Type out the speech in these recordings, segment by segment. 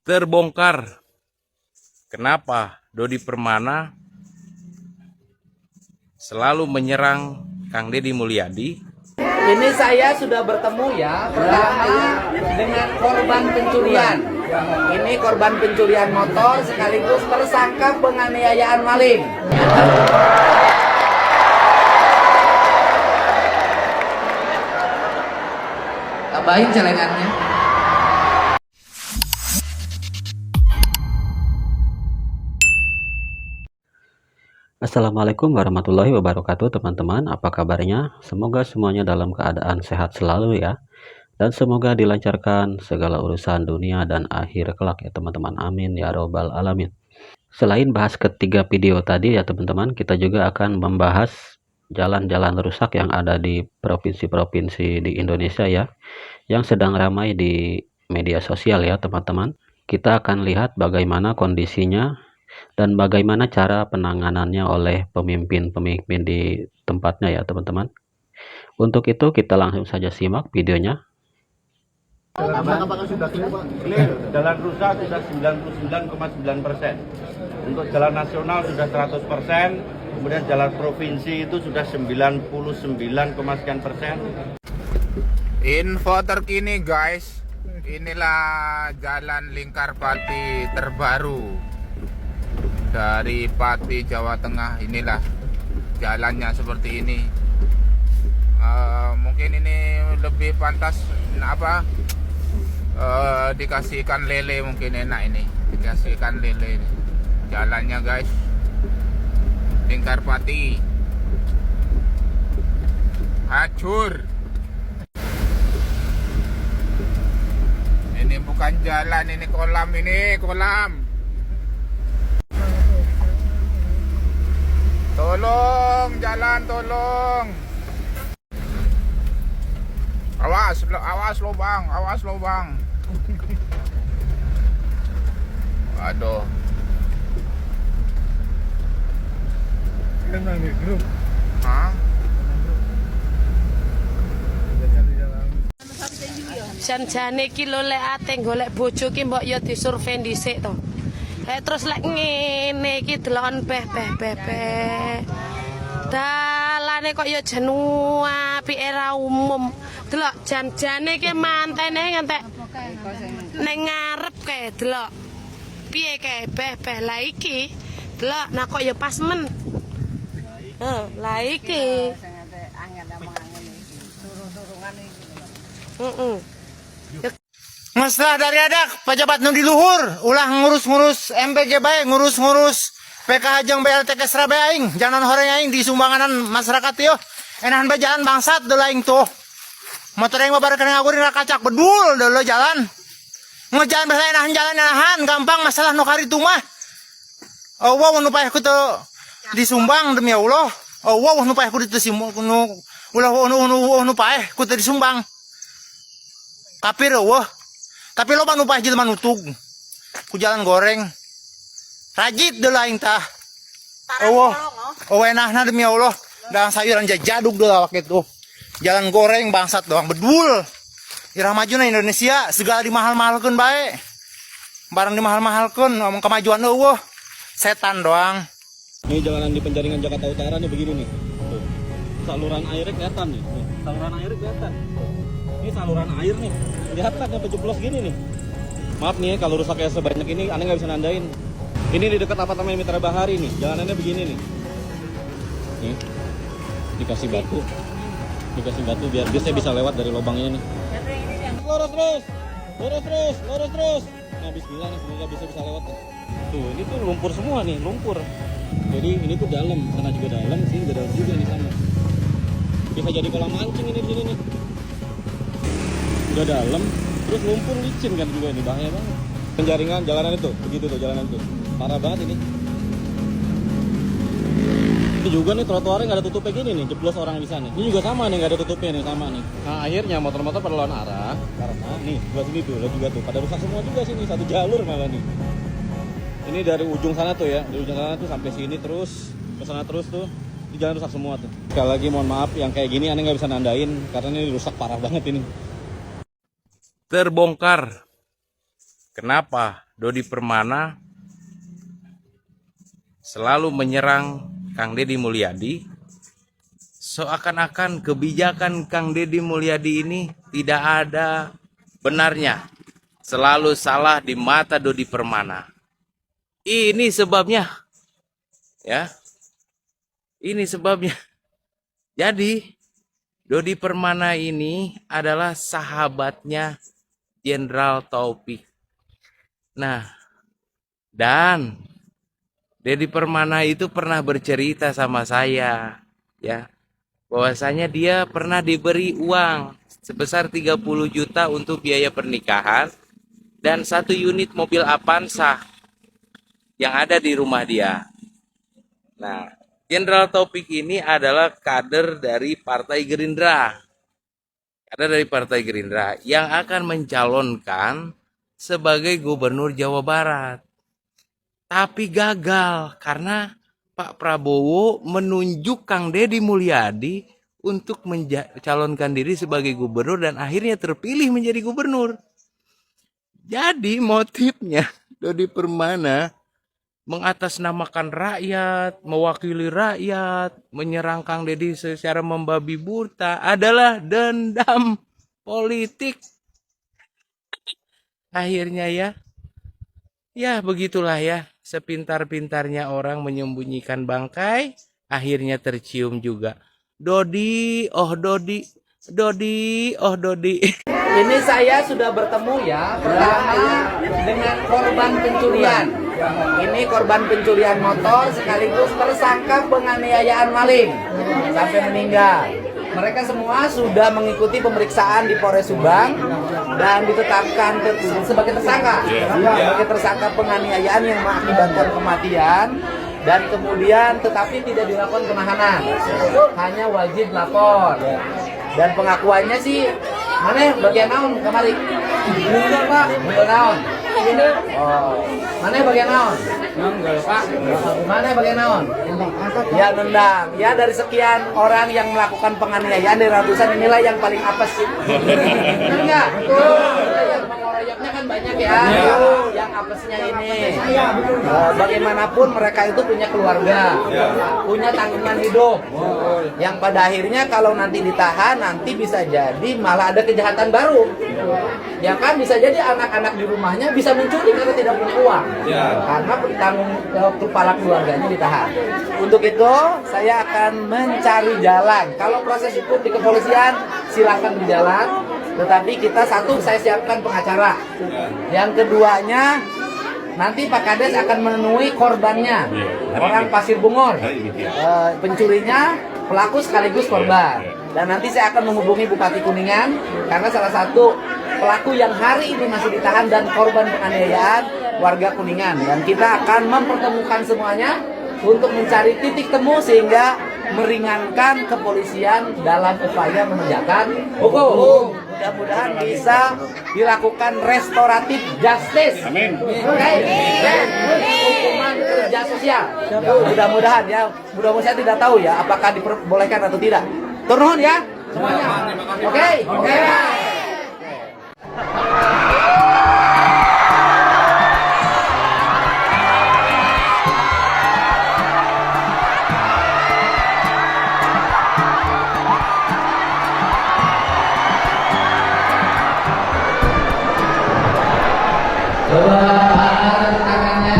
Terbongkar kenapa Dodi Permana selalu menyerang Kang Deddy Mulyadi. Ini saya sudah bertemu ya pertama dengan korban pencurian. Ini korban pencurian motor sekaligus tersangka penganiayaan maling. Tambahin celengannya. Assalamualaikum warahmatullahi wabarakatuh teman-teman, apa kabarnya? Semoga semuanya dalam keadaan sehat selalu ya, dan semoga dilancarkan segala urusan dunia dan akhir kelak ya teman-teman, amin ya robbal alamin. Selain bahas ketiga video tadi ya teman-teman, kita juga akan membahas jalan-jalan rusak yang ada di provinsi-provinsi di Indonesia ya, yang sedang ramai di media sosial ya teman-teman. Kita akan lihat bagaimana kondisinya dan bagaimana cara penanganannya oleh pemimpin-pemimpin di tempatnya ya teman-teman. Untuk itu kita langsung saja simak videonya. Apakah sudah clear, Pak? Clear. Jalan rusak sudah 99,9%. Untuk jalan nasional sudah 100%. Kemudian jalan provinsi itu sudah 99,sekian%. Info terkini guys, inilah jalan Lingkarpati terbaru dari Pati, Jawa Tengah. Inilah jalannya seperti ini. Mungkin ini lebih pantas dikasih ikan lele, mungkin enak ini dikasih ikan lele ini. Jalannya guys, Lingkarpati hancur. Ini bukan jalan, ini kolam, Tolong jalan, tolong. Awas lubang. Aduh. Hah? Jan-jane iki lho lek ate golek bojo ki mbok ya disurvei dhisik to. Terus lek ngene iki delokon beh. Dalane kok ya jan apike ra umum. Delok jan-jane iki mantene ngantek ning ngarep kae delok. Piye kae beh la iki. Delok nah kok ya pas men. La iki. Masalah dari adak pejabat nu di luhur ulah ngurus-ngurus MPG bae, ngurus-ngurus PKH jeung BLTK Surabaya aing, jangan horeng aing di sumbanganan masyarakat yo. Enahan bae jalan bangsat deul aing tuh. Motor aing babarekeun ngaguring ra kacak bedul deul jalan. Ngejalan bae enahan gampang masalah nu karitu mah. Allah nu paeh ku teu disumbang demi Allah. Allah nu paeh ku teu nu ulah nu paeh ku teu disumbang. Kapir eueuh. Tapi lo nu paeh jelema nutug ku jalan goreng. Rajit deul aing tah. Allah. Enahna demi Allah. Dagang sayuran jaduk deul awak itu. Jalan goreng bangsat doang bedul. Irah majuna Indonesia segala dimahal-mahalkeun bae. Barang dimahal-mahalkeun ngomong kemajuan eueuh. Setan doang. Ini jalanan di penjaringan Jakarta Utara nih begini nih. Tuh. Saluran airnya kelihatan nih. Saluran airnya kelihatan. Ini saluran air nih. Kelihatan yang jeblos gini nih. Maaf nih kalau rusaknya sebanyak ini aneh nggak bisa nandain. Ini di dekat apartemen Mitra Bahari nih. Jalanannya begini nih. Nih. Dikasih batu biar saya bisa lewat dari lubangnya nih. Lurus terus. Nah, bismillah nih, semoga bisa lewat nih. Tuh, ini tuh lumpur semua nih, lumpur. Jadi ini tuh dalam, sana juga dalam, sini juga dalam juga nih sama. Bisa jadi kolam mancing ini di sini nih. Udah dalam, terus lumpur licin kan juga ini, bahaya banget. Penjaringan jalanan itu, begitu tuh jalanan itu. Parah banget ini. Ini juga nih trotoarnya nggak ada tutupnya gini nih, jeblos orang di sana. Ini juga sama nih, nggak ada tutupnya nih, sama nih. Nah akhirnya motor-motor pada lawan arah, karena nih sebelah sini tuh, lihat juga tuh, pada rusak semua juga sini, satu jalur malah nih. Ini dari ujung sana tuh ya, dari ujung sana tuh sampai sini terus, ke sana terus tuh, di jalan rusak semua tuh. Sekali lagi mohon maaf, yang kayak gini aneh nggak bisa nandain, karena ini rusak parah banget ini. Terbongkar kenapa Dodi Permana selalu menyerang Kang Deddy Mulyadi, seakan-akan kebijakan Kang Deddy Mulyadi ini tidak ada benarnya, selalu salah di mata Dodi Permana. Ini sebabnya, ya. Ini sebabnya. Jadi Dodi Permana ini adalah sahabatnya Jenderal Taufik. Nah, dan Dodi Permana itu pernah bercerita sama saya, ya, bahwasanya dia pernah diberi uang sebesar 30 juta untuk biaya pernikahan dan 1 unit mobil Avanza yang ada di rumah dia. Nah, Jenderal Taufik ini adalah kader dari Partai Gerindra. Kader dari Partai Gerindra yang akan mencalonkan sebagai Gubernur Jawa Barat. Tapi gagal karena Pak Prabowo menunjuk Kang Deddy Mulyadi untuk mencalonkan diri sebagai gubernur dan akhirnya terpilih menjadi gubernur. Jadi motifnya Dodi Permana mengatasnamakan rakyat, mewakili rakyat, menyerang Kang Deddy secara membabi buta adalah dendam politik. Akhirnya ya begitulah ya, sepintar-pintarnya orang menyembunyikan bangkai, akhirnya tercium juga. Dodi, oh Dodi, Dodi, oh Dodi. Ini saya sudah bertemu ya pertama dengan korban pencurian. Ini korban pencurian motor sekaligus tersangka penganiayaan maling sampai meninggal. Mereka semua sudah mengikuti pemeriksaan di Polres Subang dan ditetapkan sebagai tersangka. Sebagai tersangka penganiayaan yang mengakibatkan kematian dan kemudian tetapi tidak dilakukan penahanan. Hanya wajib lapor. Dan pengakuannya sih mana bagian naon kemari? Mundur Pak, mundur naon? Oh, mana bagian naon? Nunggul Pak. Mana bagian naon? Ya nendang. Ya dari sekian orang yang melakukan penganiayaan dari ratusan inilah yang paling apes. Benar nggak? Yang mengeroyoknya kan banyak ya. Yang apesnya ini. Bagaimanapun mereka itu punya keluarga, punya tanggungan hidup. Yang pada akhirnya kalau nanti ditahan nanti bisa jadi malah ada kejahatan baru. Ya kan bisa jadi anak-anak di rumahnya bisa mencuri karena tidak punya uang. Karena tanggung kepala keluarganya ditahan. Untuk itu saya akan mencari jalan. Kalau proses hukum di kepolisian silakan berjalan. Tetapi kita satu saya siapkan pengacara. Yang keduanya nanti Pak Kades akan menemui korbannya, orang Pasir Bungor, pencurinya, pelaku sekaligus korban. Dan nanti saya akan menghubungi Bupati Kuningan karena salah satu pelaku yang hari ini masih ditahan dan korban penganiayaan warga Kuningan. Dan kita akan mempertemukan semuanya untuk mencari titik temu sehingga meringankan kepolisian dalam upaya menegakkan hukum. Mudah-mudahan bisa dilakukan restoratif justice. Amin. Hukuman kerja sosial. Mudah-mudahan ya. Mudah-mudahan saya tidak tahu ya apakah diperbolehkan atau tidak. Turun ya semuanya. Oke. Coba angkat tangannya.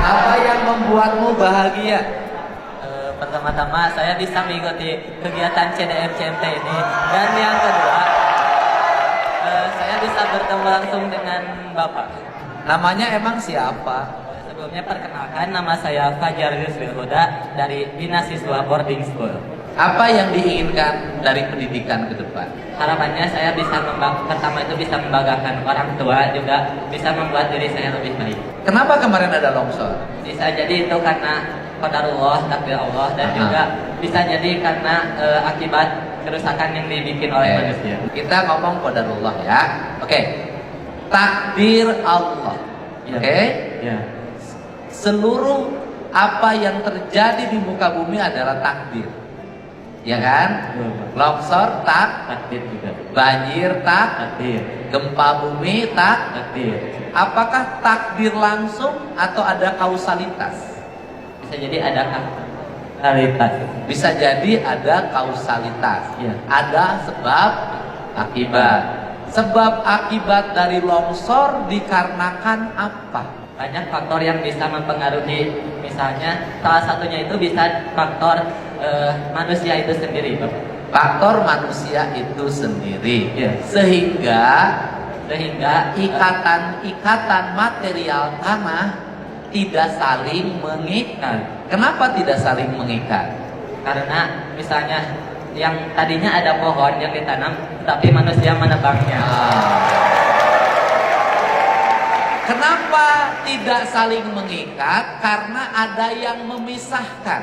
Apa yang membuatmu bahagia? Pertama-tama saya bisa mengikuti kegiatan CDM CMT ini, dan yang kedua saya bisa bertemu langsung dengan Bapak. Namanya emang siapa? Sebelumnya perkenalkan, nama saya Fajar Rizwil Huda dari Bina Siswa Boarding School. Apa yang diinginkan dari pendidikan ke depan? Harapannya saya bisa pertama itu bisa membanggakan orang tua, juga bisa membuat diri saya lebih baik. Kenapa kemarin ada longsor? Bisa jadi itu karena qadarullah, takdir Allah, dan juga bisa jadi karena akibat kerusakan yang dibikin oleh manusia. Kita ngomong qadarullah ya. Oke. Takdir Allah. Ya. Oke? Ya. Seluruh apa yang terjadi di muka bumi adalah takdir. ya kan? Longsor tak, Takdir juga. banjir tak, Takdir. gempa bumi tak. Takdir. Apakah takdir langsung atau ada kausalitas? Bisa jadi ada kausalitas. Bisa jadi ada kausalitas. Iya. Ada sebab akibat. Sebab akibat dari longsor dikarenakan apa? Banyak faktor yang bisa mempengaruhi. Misalnya salah satunya itu bisa faktor manusia itu sendiri, Bapak. Faktor manusia itu sendiri. Iya. Sehingga Sehingga ikatan material tanah tidak saling mengikat. Kenapa tidak saling mengikat? karena misalnya yang tadinya ada pohon yang ditanam, tapi manusia menebangnya. Kenapa tidak saling mengikat? Karena ada yang memisahkan.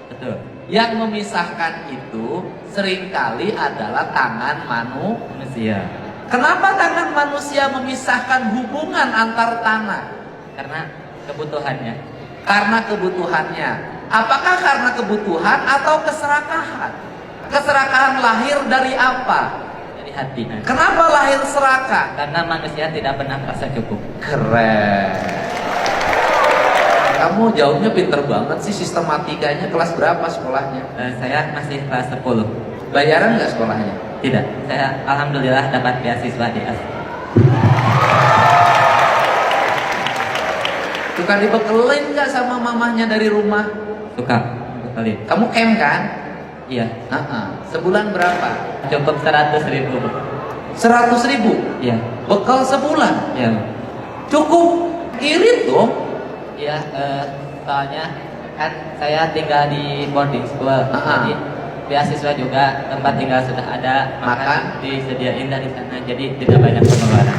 Betul. Yang memisahkan itu seringkali adalah tangan Manusia. Kenapa tangan manusia memisahkan hubungan antar tanah? Karena kebutuhannya. Karena kebutuhannya. Apakah karena kebutuhan atau keserakahan? Keserakahan lahir dari apa? Dari hati. Kenapa lahir serakah? Karena manusia tidak pernah merasa cukup. Keren. Kamu jawabnya pinter banget sih, sistematikanya. Kelas berapa sekolahnya? Saya masih kelas 10. Bayaran nggak sekolahnya? Tidak. Saya alhamdulillah dapat beasiswa di AS. Suka dibekelin nggak sama mamahnya dari rumah? Suka sekali. Kamu camp kan? Iya. Sebulan berapa? Cukup 100.000. 100.000? Iya. Bekal sebulan? Iya. Cukup? Irit dong? Iya. Soalnya kan saya tinggal di boarding school. Jadi beasiswa juga, tempat tinggal sudah ada, makan disediain dari sana, jadi tidak banyak pengeluaran.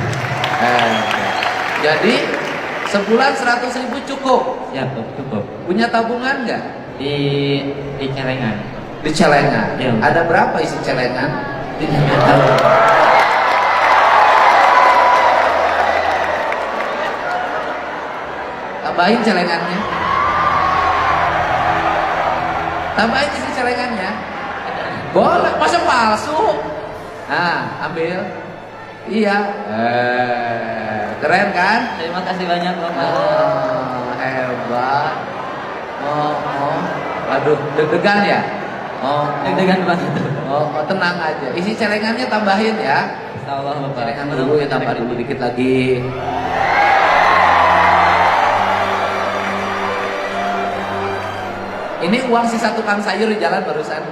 Jadi sebulan 100.000 cukup? Ya, cukup. Punya tabungan nggak? Di celengan. Di celengan? Ya. Ada berapa isi celengan? Tidak tahu. Tambahin celengannya. Tambahin isi celengannya. Boleh, masa palsu? Nah, ambil. Iya. Keren kan? Terima kasih banyak, Bapak. Hebat. Aduh, deg-degan ya? Deg-degan banget. Tenang aja. Isi celengannya tambahin ya. Insyaallah, Bapak. Celengan dulu ya, tambah dulu dikit lagi. Ini uang sisa tukang sayur di jalan barusan.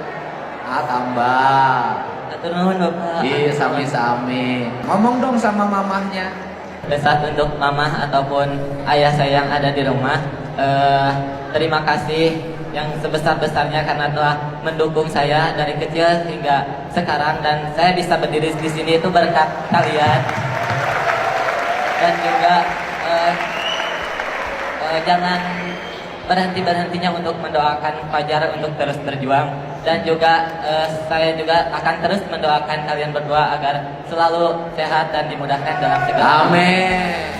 Tambah. Atur nuhun, Bapak. Iya, sami-sami. Ngomong dong sama mamahnya. Saat untuk mamah ataupun ayah saya yang ada di rumah, terima kasih yang sebesar-besarnya karena telah mendukung saya dari kecil hingga sekarang, dan saya bisa berdiri di sini itu berkat kalian. Dan juga jangan berhentinya untuk mendoakan Fajar untuk terus berjuang, dan juga saya juga akan terus mendoakan kalian berdua agar selalu sehat dan dimudahkan dalam segala. Amin.